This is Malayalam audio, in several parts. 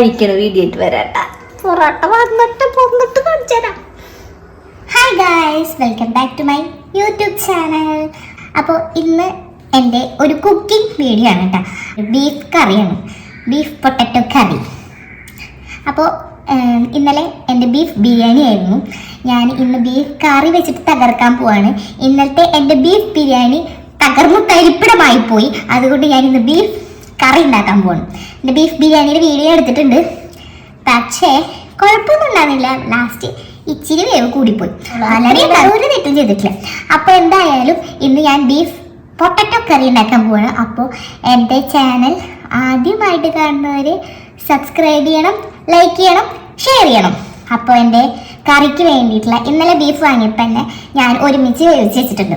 വീഡിയോ വരാട്ടാ പൊറോട്ട വന്നിട്ട് കാണിച്ചുതരാം. Hi guys, welcome back to my YouTube channel. അപ്പോൾ ഇന്ന് എൻ്റെ ഒരു കുക്കിംഗ് വീഡിയോ ആണ് കേട്ടോ. ബീഫ് കറിയാണ്, ബീഫ് പൊട്ടറ്റോ കറി. അപ്പോൾ ഇന്നലെ എൻ്റെ ബീഫ് ബിരിയാണി ആയിരുന്നു. ഞാൻ ഇന്ന് ബീഫ് കറി വെച്ചിട്ട് തകർക്കാൻ പോവാണ്. ഇന്നലത്തെ എൻ്റെ ബീഫ് ബിരിയാണി തകർന്ന് തരിപ്പിടമായി പോയി. അതുകൊണ്ട് ഞാൻ ഇന്ന് ബീഫ് കറി ഉണ്ടാക്കാൻ പോവാണ്. എൻ്റെ ബീഫ് ബിരിയാണിയുടെ വീഡിയോ എടുത്തിട്ടുണ്ട്, പക്ഷേ കുഴപ്പമൊന്നും ഉണ്ടാകുന്നില്ല. ലാസ്റ്റ് ഇച്ചിരി വേവ് കൂടിപ്പോയി, വളരെ ഒരു തെറ്റും ചെയ്തിട്ടില്ല. അപ്പോൾ എന്തായാലും ഇന്ന് ഞാൻ ബീഫ് പൊട്ടറ്റോ കറി ഉണ്ടാക്കാൻ പോവാണ്. അപ്പോൾ എൻ്റെ ചാനൽ ആദ്യമായിട്ട് കാണുന്നവർ സബ്സ്ക്രൈബ് ചെയ്യണം, ലൈക്ക് ചെയ്യണം, ഷെയർ ചെയ്യണം. അപ്പോൾ എൻ്റെ കറിക്ക് വേണ്ടിയിട്ടുള്ള ഇന്നലെ ബീഫ് വാങ്ങിയപ്പോൾ തന്നെ ഞാൻ ഒരുമിച്ച് വേവിച്ച് വെച്ചിട്ടുണ്ട്.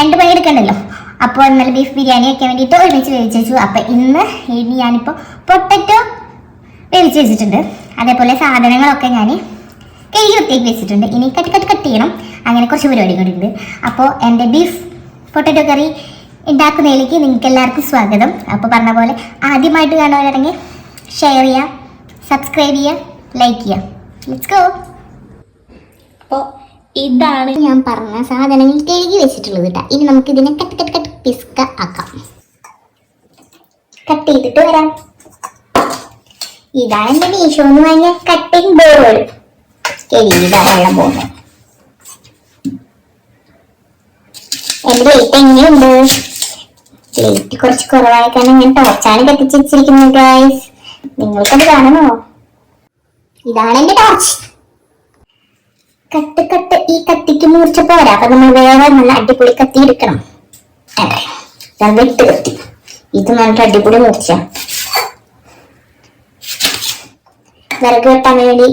2 പണി എടുക്കണ്ടല്ലോ. അപ്പോൾ ഇന്നലെ ബീഫ് ബിരിയാണി വയ്ക്കാൻ വേണ്ടിയിട്ട് ഒരുമിച്ച് വേവിച്ച് വെച്ചു. അപ്പോൾ ഇനി ഞാനിപ്പോൾ പൊട്ടറ്റോ വേവിച്ച് വെച്ചിട്ടുണ്ട്. അതേപോലെ സാധനങ്ങളൊക്കെ ഞാൻ കഴുകി വൃത്തിയാക്കി വെച്ചിട്ടുണ്ട്. ഇനി കട്ട് ചെയ്യണം. അങ്ങനെ കുറച്ച് പരിപാടികൾ ഉണ്ട്. അപ്പോൾ എൻ്റെ ബീഫ് പൊട്ടറ്റോ കറി ഉണ്ടാക്കുന്നതിലേക്ക് നിങ്ങൾക്ക് എല്ലാവർക്കും സ്വാഗതം. അപ്പോൾ പറഞ്ഞ പോലെ ആദ്യമായിട്ട് കാണുന്നവരാണെങ്കിൽ ഷെയർ ചെയ്യുക, സബ്സ്ക്രൈബ് ചെയ്യുക, ലൈക്ക് ചെയ്യുക. Let's go. അപ്പോൾ ഇതാണ് ഞാൻ പറഞ്ഞ സാധനങ്ങൾ കഴുകി വെച്ചിട്ടുള്ളത് കേട്ടോ. ഇനി നമുക്ക് ഇതിനെ കട്ട് പിസ്ക ആക്കാം. കട്ട് ചെയ്തിട്ട് വരാം. ഇതാണ് എൻ്റെ മീഷോന്ന് വാങ്ങിയ കട്ടിംഗ് ബോർഡ്. കഴുകിയതാ വെള്ളം പോകുന്നത്. എൻ്റെ ലൈറ്റ് എങ്ങനെയുണ്ട്? ലൈറ്റ് കുറച്ച് കുറവായ കാരണം ഞാൻ ടോർച്ചാണ് കത്തിച്ച് വെച്ചിരിക്കുന്നത് ഗൈസ്. നിങ്ങൾക്കത് കാണണോ? ഇതാണ് എൻ്റെ ടോർച്ച്. കട്ട് ഈ കത്തിക്ക് മൂർച്ച പോരാ. അപ്പൊ നമ്മൾ വേറെ നല്ല അടിപൊളി കത്തി എടുക്കണം. വെട്ട് കത്തി, ഇത് നല്ല അടിപൊളി മൂർച്ച. വിറക് വെട്ടാൻ വേണ്ടി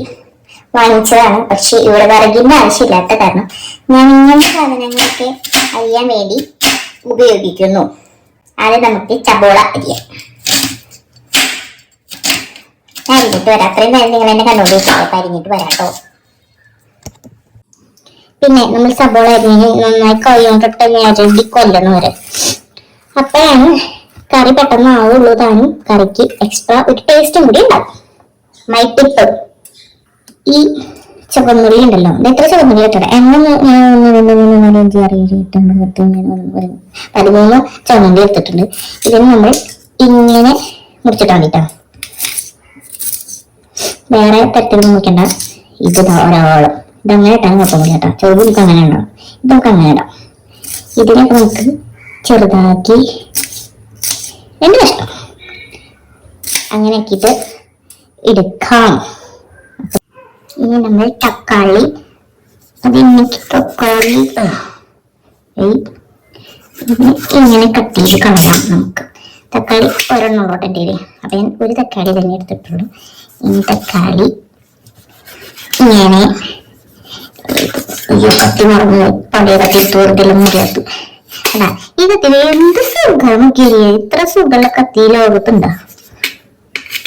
വാങ്ങിച്ചതാണ്, പക്ഷെ ഇവിടെ വിറകിന്റെ ആവശ്യമില്ലാത്ത കാരണം ഞാൻ ഇങ്ങനത്തെ സാധനങ്ങളൊക്കെ അരിയാൻ വേണ്ടി ഉപയോഗിക്കുന്നു. ആദ്യം നമുക്ക് സബോള അരിയാം. അരിഞ്ഞിട്ട് വരാം. അത്രയും നേരം നിങ്ങൾ എന്നെ കണ്ടുകൊണ്ടിരിക്കും. അരിഞ്ഞിട്ട് വരാട്ടോ. പിന്നെ നമ്മൾ സബോള അരിഞ്ഞ് നന്നായി കൈകൊണ്ടിട്ട് ഞരടി കൊല്ലണം വരെ. അപ്പോഴാണ് കറി പെട്ടെന്ന് ആവുള്ളൂ. താനും കറിക്ക് എക്സ്ട്രാ ഒരു ടേസ്റ്റും കൂടി ഉണ്ടാകും. മൈ ടിപ്പ്, ഈ ചുവന്നുള്ളി ഉണ്ടല്ലോ, എത്ര ചുവന്നുള്ളി ഇട്ടത് 13 ചുവന്നുള്ളി എടുത്തിട്ടുണ്ട്. ഇതിന് നമ്മൾ ഇങ്ങനെ മുറിച്ചിട്ടാൽ മതിട്ടോ. വേറെ തരത്തിലൊന്നും മുറിക്കണ്ട. ഇത് ഒരാളും ഇതങ്ങനെ ഇട്ടാൽ കുഴപ്പമില്ല കേട്ടോ. ചെറുത് നമുക്ക് അങ്ങനെ ഉണ്ടാവും. ഇത് നമുക്ക് അങ്ങനെ ഇടാം. ഇതിനൊക്കെ നമുക്ക് ചെറുതാക്കി 2 കഷ്ണം അങ്ങനെ ആക്കിയിട്ട് എടുക്കാം. ഇനി നമ്മൾ തക്കാളി, തക്കാളി ഇങ്ങനെ കട്ട് ചെയ്ത് കളയാം. നമുക്ക് തക്കാളി ഒരെണ്ണോട്ട് എൻ്റെ കയ്യിൽ. അപ്പം ഞാൻ ഒരു തക്കാളി തന്നെ എടുത്തിട്ടുള്ളൂ. ഇനി തക്കാളി ഇങ്ങനെ കത്തി മറന്നു പഴയ കത്തി തോർക്കെല്ലാം മുറിയാത്തു. അല്ല, ഈ കത്തിയിൽ എന്ത് സുഖം കിരിയ. ഇത്ര സുഖമുള്ള കത്തി ലോകത്തുണ്ടാ?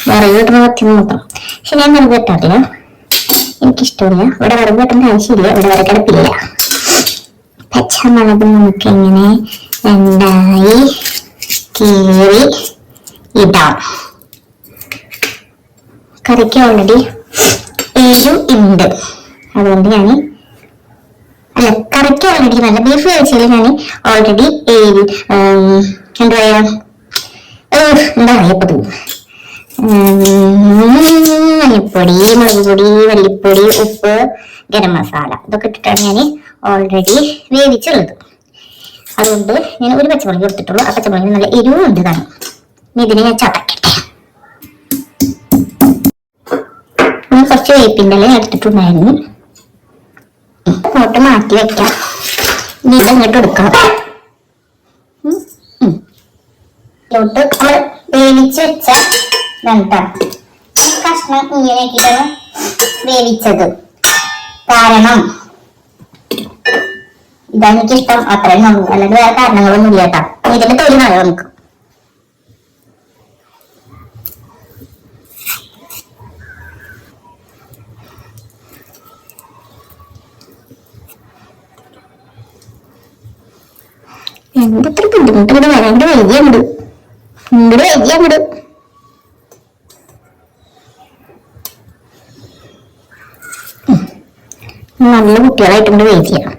വിറക് കിട്ടുന്ന കത്തി മാത്രം. പക്ഷെ ഞാൻ വിറക് കിട്ടാറില്ല, എനിക്കിഷ്ടമില്ല. ഇവിടെ വിറക് കിട്ടേണ്ട ആവശ്യമില്ല, ഇവിടെ വിറകടുപ്പില്ല. പച്ചമുളക് നമുക്ക് ഇങ്ങനെ 2ആയി കീറി ഇടാം. കറിക്ക് ഓൾറെഡി എരിവ് ഉണ്ട്, അതുകൊണ്ട് ഞാൻ കറിക്ക് ഓൾറെഡി നല്ല ബീഫ് കഴിച്ചാൽ ഞാൻ ഓൾറെഡി എന്താ പറയാ പറയപ്പെട്ടു മഞ്ഞപ്പൊടി, മുളക് പൊടി, മല്ലിപ്പൊടി, ഉപ്പ്, ഗരം മസാല ഇതൊക്കെ ഇട്ടിട്ടാണ് ഞാൻ ഓൾറെഡി വേവിച്ചുള്ളത്. അതുകൊണ്ട് ഞാൻ ഒരു പച്ചമുളക് എടുത്തിട്ടുള്ളൂ. ആ പച്ചമുളക് നല്ല എരിവും ഉണ്ട് താനും. ഇതിനെ ഞാൻ ചതക്കട്ടെ. കുറച്ച് വേപ്പിൻ്റെ ഇല എടുത്തിട്ടുണ്ടായിരുന്നു. ഇങ്ങോട്ട് മാറ്റി വെക്കാം. ഇനി ഇതങ്ങോട്ട് എടുക്കാം. ഇങ്ങോട്ട് നമ്മൾ വേവിച്ച് വെച്ച കഷ്ണം ഇങ്ങനെയൊക്കെയാണ് വേവിച്ചത്. കാരണം ഇതെനിക്കിഷ്ടം, അത്രയും ഉള്ളൂ. അല്ലെങ്കിൽ വേറെ കാരണങ്ങളൊന്നും ഇല്ല കേട്ടോ. ഇതിന്റെ തൊലി നാളെ നമുക്ക് എന്തെത്ര ബുദ്ധിമുട്ട് ഇവിടെ വരാണ്ട് വൈകിയുണ്ട്. നല്ല കുട്ടികളായിട്ട് കൊണ്ട് വെയിറ്റ് ചെയ്യണം.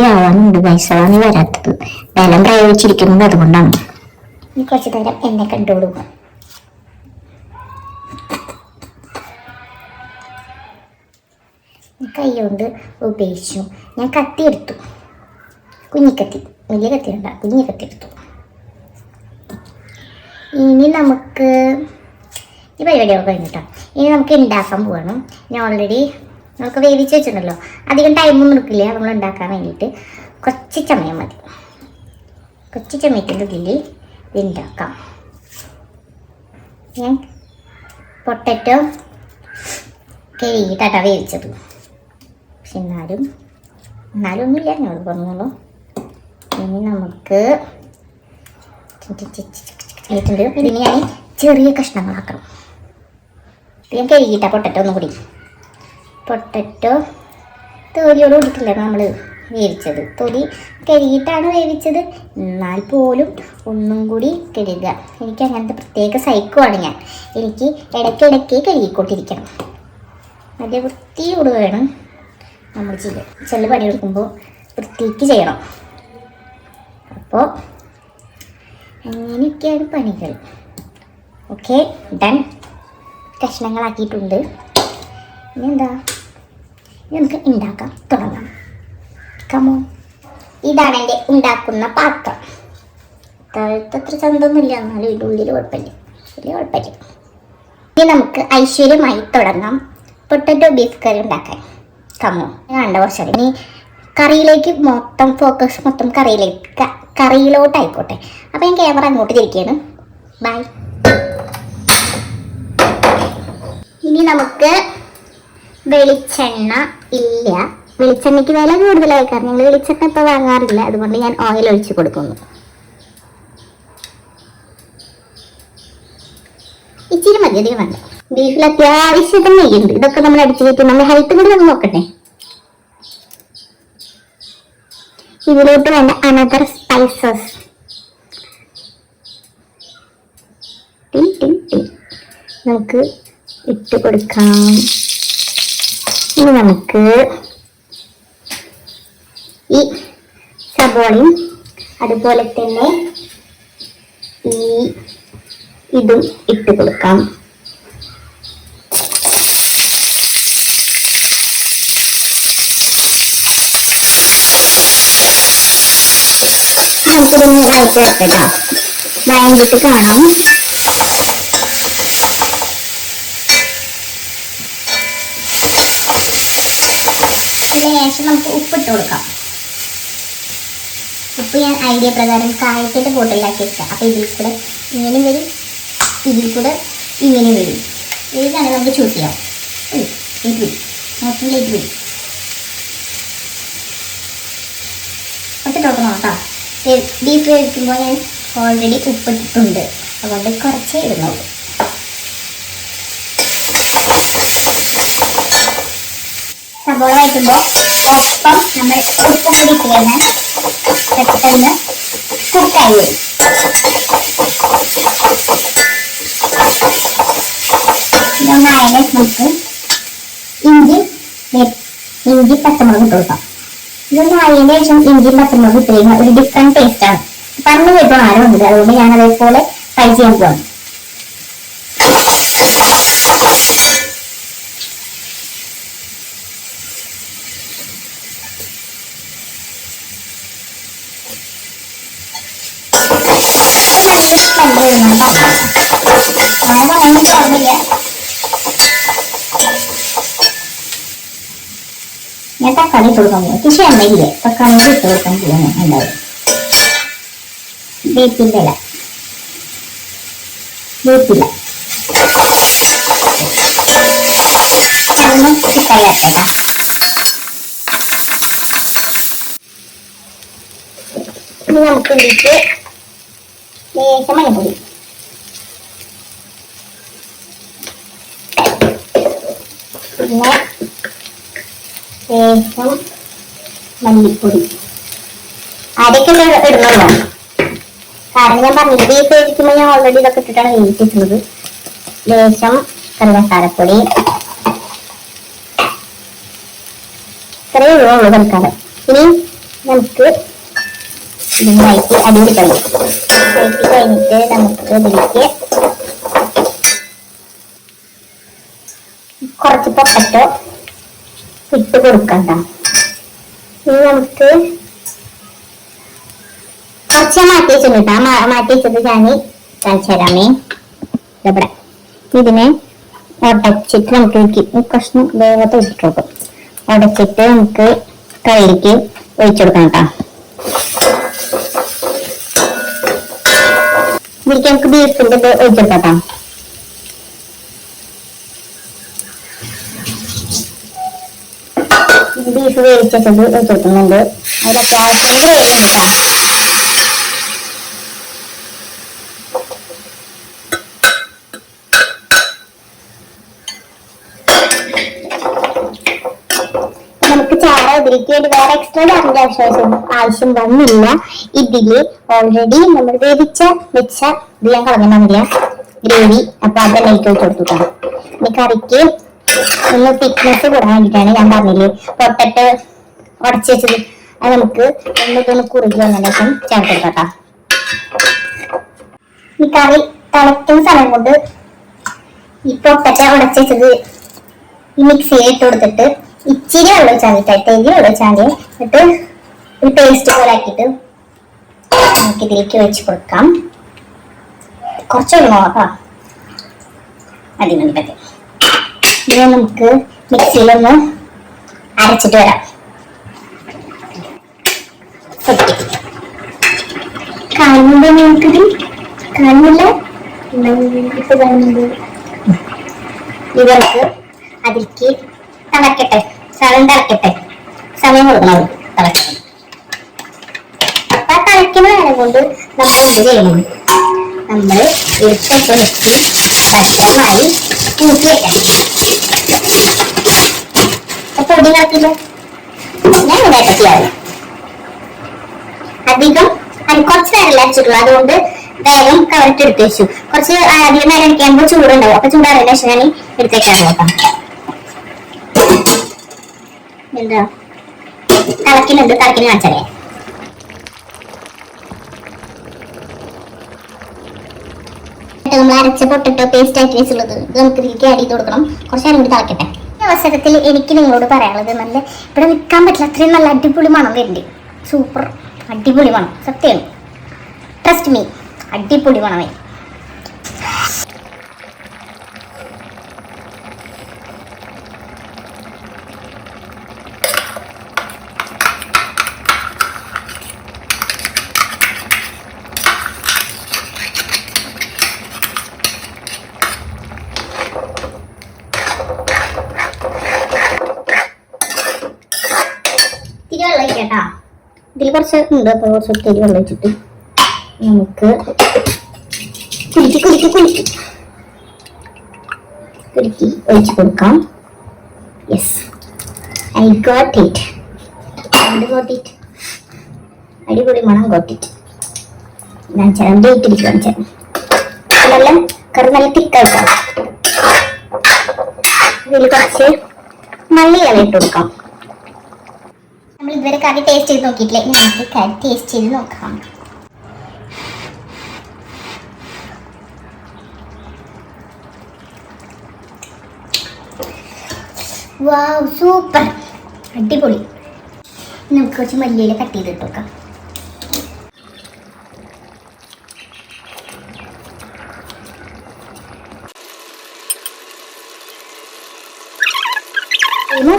ആവാനുണ്ട് പൈസയാണ് വരാത്തത്. ബലം പ്രയോഗിച്ചിരിക്കുന്നത് അതുകൊണ്ടാണ്. ഇനി കുറച്ചു നേരം എന്നെ കണ്ടോളൂ. കൈ കൊണ്ട് ഉപയോഗിച്ചു. ഞാൻ കത്തി എടുത്തു, കുഞ്ഞിക്കത്തി, വലിയ കത്തി വേണ്ട, കുഞ്ഞിക്കത്തി എടുത്തു. ഇനി നമുക്ക് ഈ പരിപാടിയൊക്കെ കഴിഞ്ഞിട്ടോ. ഇനി നമുക്ക് ഉണ്ടാക്കാൻ പോകണം. ഞാൻ ഓൾറെഡി നമുക്ക് വേവിച്ച് വെച്ചിട്ടുണ്ടല്ലോ, അധികം ടൈമൊന്നും എടുക്കില്ല നമ്മൾ ഉണ്ടാക്കാൻ വേണ്ടിയിട്ട്. കുറച്ച് സമയം മതി. കുറച്ച് സമയത്തിൻ്റെ ഉള്ളിൽ ഇത് ഉണ്ടാക്കാം. ഞാൻ പൊട്ടറ്റോ കഴുകിയിട്ടാണ് വേവിച്ചത്. പക്ഷെ എന്നാലും ഒന്നുമില്ല, ഞങ്ങൾ പറഞ്ഞോളൂ. ഇനി നമുക്ക് ഇതിന് ഞാൻ ചെറിയ കഷ്ണങ്ങളാക്കണം. ഞാൻ കഴുകിയിട്ടാണ് പൊട്ടറ്റോ ഒന്നും കൂടി. പൊട്ടറ്റോ തൊലിയോട് കൂടിയിട്ടില്ല നമ്മൾ വേവിച്ചത്. തൊലി കഴുകിയിട്ടാണ് വേവിച്ചത്, എന്നാൽ പോലും ഒന്നും കൂടി കഴുകുക. എനിക്ക് അങ്ങനത്തെ പ്രത്യേക സൈക്കോയാണ് ഞാൻ. എനിക്ക് ഇടയ്ക്കിടയ്ക്ക് കഴുകിക്കൊണ്ടിരിക്കണം. നല്ല വൃത്തിയോട് വേണം നമ്മൾ ചില പണിയെടുക്കുമ്പോൾ വൃത്തിക്ക് ചെയ്യണം. അപ്പോൾ അങ്ങനെയൊക്കെയാണ് പണികൾ. Okay, done. കഷ്ണങ്ങളാക്കിയിട്ടുണ്ട്. ഇനി എന്താ, നമുക്ക് ഉണ്ടാക്കാൻ തുടങ്ങാം. കമോ, ഇതാണ് എൻ്റെ ഉണ്ടാക്കുന്ന പാത്രം. താഴത്തത്ര ചന്തൊന്നുമില്ല, എന്നാലും ഇതിൻ്റെ ഉള്ളിൽ കുഴപ്പമില്ല, വലിയ കുഴപ്പമില്ല. ഇനി നമുക്ക് ഐശ്വര്യമായി തുടങ്ങാം പൊട്ടറ്റോ ബീഫ് കറി ഉണ്ടാക്കാൻ. കമോ, കണ്ട കുറച്ചത്. ഇനി കറിയിലേക്ക് ഫോക്കസ് മൊത്തം കറിയിലോട്ടായിക്കോട്ടെ. അപ്പോൾ ഞാൻ ക്യാമറ അങ്ങോട്ട് തിരിക്കുകയാണ്. ബൈ. ഇനി നമുക്ക് വെളിച്ചെണ്ണ ഇല്ല, വെളിച്ചെണ്ണയ്ക്ക് വില കൂടുതലായി, കാരണം ഞങ്ങൾ വെളിച്ചെണ്ണ ഇപ്പോൾ വാങ്ങാറില്ല. അതുകൊണ്ട് ഞാൻ ഓയിൽ ഒഴിച്ച് കൊടുക്കുന്നു. ഇച്ചിരി മതി, അധികം വേണ്ട. ബീഫിൽ അത്യാവശ്യത്തിന് നെയ്യുണ്ട്. ഇതൊക്കെ നമ്മൾ അടിച്ചു കയറ്റി നമ്മുടെ ഹെൽത്ത് കൂടി നമ്മൾ നോക്കട്ടെ. ഇതിലോട്ട് വേണ്ട അനദർ സ്പൈസസ്. നമുക്ക് ഇട്ട് കൊടുക്കാം. ഇനി നമുക്ക് ഈ സബോളയും അതുപോലെ തന്നെ ഇതും ഇട്ട് കൊടുക്കാം. നമുക്കിതൊന്ന് ഇതായിട്ട് വെക്കട്ടോ, വഴങ്ങിട്ട് കാണാം. ശേഷം നമുക്ക് ഉപ്പിട്ട് കൊടുക്കാം. ഉപ്പ് ഞാൻ ഐഡിയ പ്രകാരം കായത്തിൻ്റെ ബോട്ടിലാക്കി വെക്കാം. അപ്പോൾ ഇതിൽ കൂടെ ഇങ്ങനെ വരും, ഇതിൽ കൂടെ ഇങ്ങനെ വരും. ഇതിലാണ് നമുക്ക് ചൂസ് ചെയ്യാം. ഇത് വരും, നോട്ടിലേക്ക് വരും. കുറച്ചിട്ട് നോക്കാം കേട്ടോ. ബീഫ് കഴിക്കുമ്പോൾ ഞാൻ ഓൾറെഡി ഉപ്പിട്ടിട്ടുണ്ട്, അതുകൊണ്ട് കുറച്ചേ ഇടുന്നുള്ളൂ. സബോള വയ്ക്കുമ്പോൾ ഒപ്പം നമ്മൾ ഉപ്പ് കൂടി ഇട്ട് കഴിഞ്ഞാൽ പെട്ടെന്ന് കുക്കായി വരും. ഇതൊന്നായതിനെ നമുക്ക് ഇഞ്ചി പച്ചമുളക് ഇട്ട് കൊടുക്കാം. ഇതൊന്നും ആയതിനു ശേഷം ഇഞ്ചിയും പച്ചമുളക് ഇട്ട് കഴിഞ്ഞാൽ ഒരു ഡിഫറെന്റ് ടേസ്റ്റാണ്. പറഞ്ഞു കേട്ടോ ആരും ഉണ്ട്, അതുകൊണ്ട് ഞാൻ അതേപോലെ ട്രൈ ചെയ്യാൻ പോവാണ്. ഞാൻ തക്കാളി ഇട്ട് കൊടുക്കാൻ പോകും. പക്ഷെ എണ്ണയില്ലേ, തക്കാളി കൂടി ഇട്ട് കൊടുക്കാൻ പോകുന്നു. എന്തായാലും വേപ്പിൻ്റെ ഇല, അതൊന്നും ചിക്കൻ വരട്ടെ. ഇനി നമുക്ക് ഇതിലേക്ക് ലേശം മഞ്ഞപ്പൊടി, പിന്നെ ലേശം മല്ലിപ്പൊടി. ആദ്യമൊക്കെ ഇടുന്നുള്ളൂ, കാരണം ഞാൻ പറഞ്ഞില്ല ബീഫ് വേവിക്കുമ്പോൾ ഞാൻ ഓൾറെഡി ഇതൊക്കെ ഇട്ടിട്ടാണ് വേവിച്ചിട്ടുള്ളത്. ലേശം കറി മസാലപ്പൊടി, ഇത്രയേ ഉള്ളൂ കറിക്കാരം. ഇനി നമുക്ക് ഇതുമായിട്ട് അടിപൊളി കഴിയും. വഴറ്റി കഴിഞ്ഞിട്ട് നമുക്ക് ഇതിലേക്ക് കുറച്ച് പൊട്ടറ്റോ ഇട്ട് കൊടുക്കണ്ട. ഇനി നമുക്ക് കുറച്ച് മാറ്റി വെച്ചിട്ടുണ്ട്. മാറ്റി വെച്ചത് ഞാൻ കാണിച്ചു തരാമേ. ഇവിടെ ഇതിനെ ഉടച്ചിട്ട് നമുക്ക് കഷ്ണം വേഗത്തെ ഇട്ടിട്ട് ഉടച്ചിട്ട് നമുക്ക് കറിയിലേക്ക് ഒഴിച്ചു കൊടുക്കണം കേട്ടോ. ഇതിലേക്ക് നമുക്ക് ബീഫിന്റെ ഇത് ഒഴിച്ചെടുക്കാം. ബീഫ് വേവിച്ചത് ഒഴിച്ചെടുക്കുന്നുണ്ട്. അതിൽ അത്യാവശ്യം വേവുന്നുണ്ട് കേട്ടോ. നമുക്ക് ചാറ് ഇതിലേക്ക് വേണ്ടി വേറെ എക്സ്ട്രാ ചാറിന്റെ ആവശ്യം വന്നില്ല. ഇതില് ഓൾറെഡി നമ്മൾ വെച്ച ഇത് ഞാൻ കളഞ്ഞില്ല ഗ്രേവി. അപ്പൊ അതെല്ലാം എനിക്ക് വെച്ച് കൊടുത്തു. ഇനി കറിക്ക് ഒന്ന് തിക്നെസ് കൂടാൻ വേണ്ടിയിട്ടാണ് ഞാൻ പറഞ്ഞില്ലേ പൊട്ടറ്റോ ഉടച്ചു വെച്ചത്. അത് നമുക്ക് ഒന്നിട്ടൊന്ന് കുറുകി വന്നതിന് ശേഷം ചേർത്തെടുക്കാം. ഈ കറി തിളയ്ക്കുന്ന സമയം കൊണ്ട് ഈ പൊട്ടറ്റോ ഉടച്ചു വെച്ചത് ഈ മിക്സിയിൽ ഇട്ട് കൊടുത്തിട്ട് ഇച്ചിരി വെള്ളം ഒഴിച്ചാൽ വെള്ളം എന്നിട്ട് ഒരു പേസ്റ്റ് പോലെ ആക്കിയിട്ട് നമുക്ക് ഇതിലേക്ക് ഒഴിച്ച് കൊടുക്കാം. കുറച്ച് വെള്ളം നോക്കാം. അതിനുണ്ടത് ഇതിനെ നമുക്ക് മിക്സിയിലൊന്ന് അരച്ചിട്ട് വരാം. കാണുന്നുണ്ടോ നിങ്ങൾക്കിത്? കാണുന്നില്ല? ഇവർക്ക് അതിലേക്ക് തിളക്കട്ടെ, തിളക്കട്ടെ, സമയം കൊടുക്കണം തിളക്കണം. അപ്പൊ ആ തിളക്കുന്ന നേരം കൊണ്ട് നമ്മൾ എന്ത് ചെയ്യണം? നമ്മൾ എടുത്തൊക്കെ വെച്ച് ഭക്ഷണമായി കൂട്ടി വെക്കണം. പൊടി കിടക്കില്ല, ഞാൻ ഇവിടെ ചെയ്യാറ് അധികം കുറച്ച് നേരം അരച്ചിട്ടുള്ളൂ. അതുകൊണ്ട് വേഗം കവറിട്ട് എടുത്ത് വെച്ചു. കുറച്ച് അധികം നേരം അടിക്കുമ്പോൾ ചൂടുണ്ടാവും. അപ്പൊ ചൂടാറില്ല ശേഷം ഞാൻ എടുത്തേക്കാൻ നോക്കാം. എന്താ തിളക്കുന്നുണ്ട്, തിളക്കിന് കാണിച്ചേ. നമ്മൾ അരച്ച പൊട്ടറ്റോ പേസ്റ്റ് ആക്കി വെച്ചുള്ളത് നമുക്ക് ഇതിലേക്ക് ആഡ് ചെയ്ത് കൊടുക്കണം. കുറച്ച് നേരം കൂടി തിളക്കട്ടെ. ഈ അവസരത്തിൽ എനിക്ക് നിങ്ങളോട് പറയാനുള്ളത്, നല്ല ഇവിടെ നിൽക്കാൻ പറ്റില്ല, അത്രയും നല്ല അടിപൊളി മണം വരുന്നുണ്ട്. സൂപ്പർ അടിപൊളി മണം, സത്യമാണ്. ട്രസ്റ്റ് മീ, അടിപൊളി മണമേ. വെള്ളം ഒഴിക്കട്ടാ. ഇതിൽ കുറച്ച് ഉണ്ട്. അപ്പൊ കുറച്ച് ഒത്തിരി വെള്ളം ഒഴിച്ചിട്ട് നമുക്ക് കുലുക്കി ഒഴിച്ചു കൊടുക്കാം. Yes, I got it. അടിപൊളി മണം ഗോട്ട് ഇറ്റ്. ഞാൻ അതെല്ലാം കറി നല്ല തിക്കായിട്ടാണ്. ഇതിൽ കുറച്ച് മല്ലിയില ഇട്ട് കൊടുക്കാം. നമ്മൾ ഇതുവരെ കറി ടേസ്റ്റ് ചെയ്ത് നോക്കിയിട്ടില്ലേ, നമുക്ക് കറി ടേസ്റ്റ് ചെയ്ത് നോക്കാം. വാവ്, സൂപ്പർ, അടിപൊളി. നമുക്ക് കുറച്ച് മല്ലിയില കട്ട് ചെയ്തിട്ട് നോക്കാം.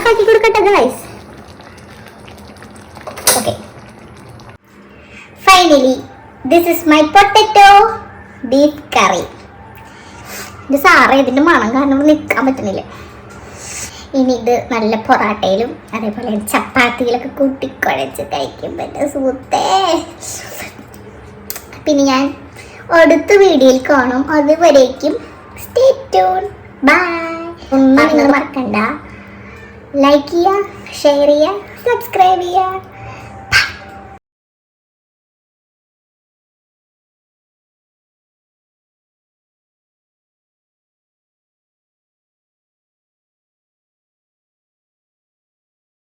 ആക്കി കൊടുക്കട്ടെ guys. Okay. Finally, this is my potato beef curry. ഇത് സാറേ ഇതിന്റെ മണം കാരണം നിൽക്കാൻ പറ്റുന്നില്ല. ഇനി ഇത് നല്ല പൊറാട്ടയിലും അതേപോലെ ചപ്പാത്തിയിലൊക്കെ കൂട്ടിക്കുഴച്ച് കഴിക്കുമ്പോൾ സൂത്തേ. പിന്നെ ഞാൻ അടുത്ത വീഡിയോയിൽ കാണും. അതുവരേക്കും സ്റ്റേ ട്യൂൺ. ബൈ. ഒന്നും നിങ്ങൾ മറക്കണ്ട, ലൈക്ക് ചെയ്യുക, ഷെയർ ചെയ്യുക, സബ്സ്ക്രൈബ് ചെയ്യുക.